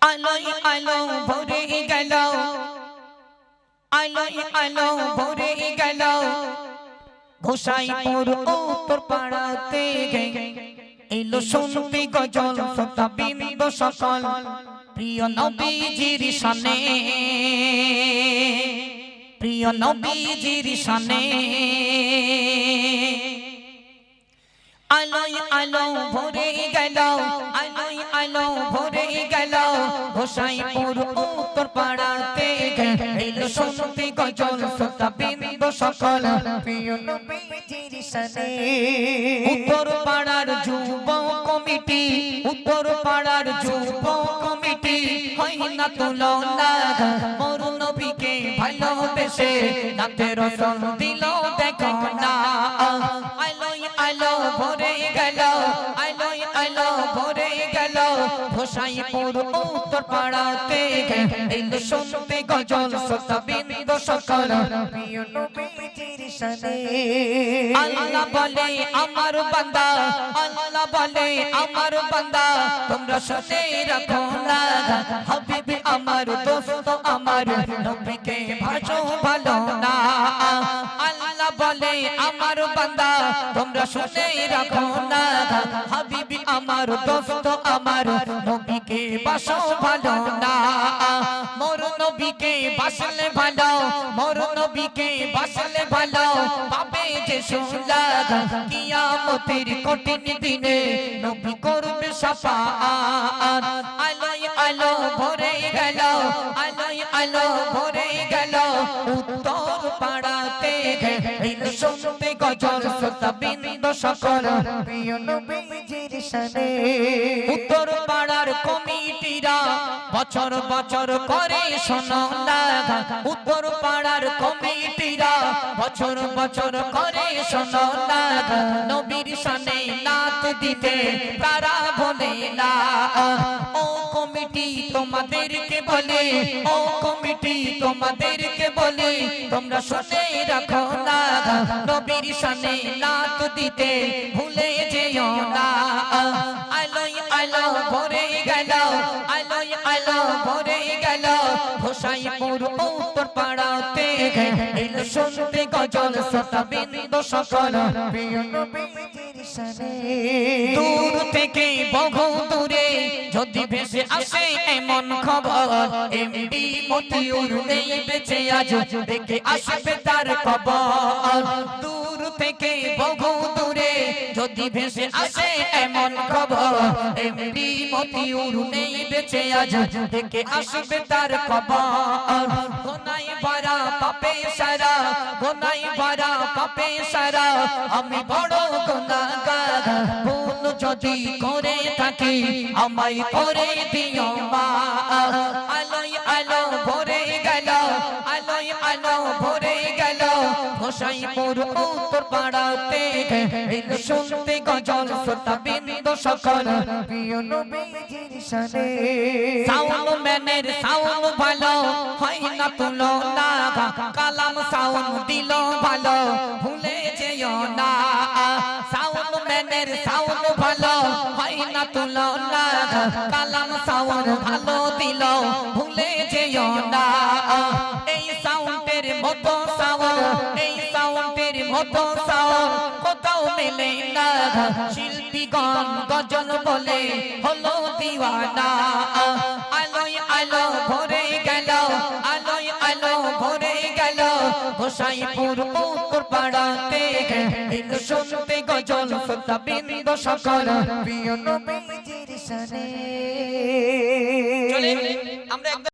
আলোয় আলো ভরে গেল, আলোয় আলো ভরে গেল, গোসাইপুর উত্তর পাড়াতে এলো শুনতে গজল শ্রোতা বিন্দু সকল, প্রিয় নবীজির শানে, প্রিয় নবীজির শানে। আলোয় আলো ভরে গেল, আলোয় আলো ভরে গেল, গোসাইপুর উত্তর পাড়াতে এলো শুনতে গজল শ্রোতা বিন্দু সকল, প্রিয় নবীজির শানে। উত্তর পাড়ার যুব কমিটি, উত্তর পাড়ার যুব কমিটি হয় না তুলনা, মোর নবীকে ভালোবেসে নাতের রসল দিল দেখো না। আলোয় আলো ভরে গেল, আলোয় আলো ভরে গেল, গোসাইপুর উত্তর পাড়াতে এলো শুনতে গজল শ্রোতা বিন্দু সকল, প্রিয় নবীজির শানে। আল্লাহ বলে আমার বান্দা, আল্লাহ বলে আমার বান্দা, তোমরা শুনে রাখো না, হাবিবি আমার দোস্ত আমার নবীকে ভাসো ভালো না। আল্লাহ বলে আমার বান্দা, তোমরা শুনে রাখো না, হাবিবি আমার দোস্ত আমার নবীকে ভাসো ভালো না। মোর নবীকে বাসলে ভালো, মোর নবীকে বাসলে ভালো, পাবে যে সুলাগ কিয়ামতের কঠিন দিনে নবী করবে শাফাআত। আলোয় আলো ভরে গেল, আলোয় আলো ভরে গেল, উত্তর পাড়াতে এলো শুনতে গজল শ্রোতা বিন্দু সকল, প্রিয় নবীজির শানে। উত্তর পাড়ার কমিটিরা বছর বছর করে শোনো না, উত্তর পাড়ার কমিটিরা বছর বছর করে শোনো না, নবীর শানে নাত দিতে তারা বলে না। ও কমিটি তোমাদেরকে বলে, ও কমিটি তোমাদেরকে বলে, তোমরা শুনে রাখো না, নবীর শানে নাত দিতে ভুলে যেও না। আলোয় আলো ভরে গেল, আলোয় আলো ভরে গেল, গোসাইপুর উত্তর পাড়াতে এলো শুনতে গজল শ্রোতা বিন্দু সকল, প্রিয় নবীজির শানে। দূর থেকে বহু দূরে যদি ভেসে আসে এমন খবর, এমডি মতিউর নেই বেঁচে আজ, দেখে আসবে তার খবর। দূর থেকে বহু দূরে যদি ভেসে আসে এমন খবর, এমডি মতিউর নেই বেঁচে আজ, দেখে আসবে তার খবর। গোনাই ভরা পাপে সারা, গোনাই ভরা পাপে সারা, আমি বড় গুনাহগার, ভুল যদি করে থাকি আমায় করে দিও মা। আলোয় আলো ভরে গেল, আলোয় আলো ভরে গেল, গোসাইপুর উত্তর পাড়াতে এলো শুনতে গজল শ্রোতা বিন্দু সকল, প্রিয় নবীজির শানে। সাউন্ড ম্যানের সাউন্ড ভালো হয় না তুলনা, কালাম সাউন্ড দিল ভালো ভুলে যেও না। সাউন্ড ম্যানের সাউন্ড ভালো হয় না তুলনা, কালাম সাউন্ড ভালো দিল ভুলে যেও না। এই সাউন্ডের মতো সাউন্ড, এই সাউন্ডের মতো সাউন্ড কোথাও মেলে না, শিল্পীগণ গজল বলে হলো দিওয়ানা। আলোয় আলো ভরে গেল, আলোয় আলো ভরে গেল, গোসাইপুর উত্তর পাড়াতে এলো শুনতে গজল শ্রোতা বিন্দু সকল, প্রিয় নবীজির শানে। চলে আমরা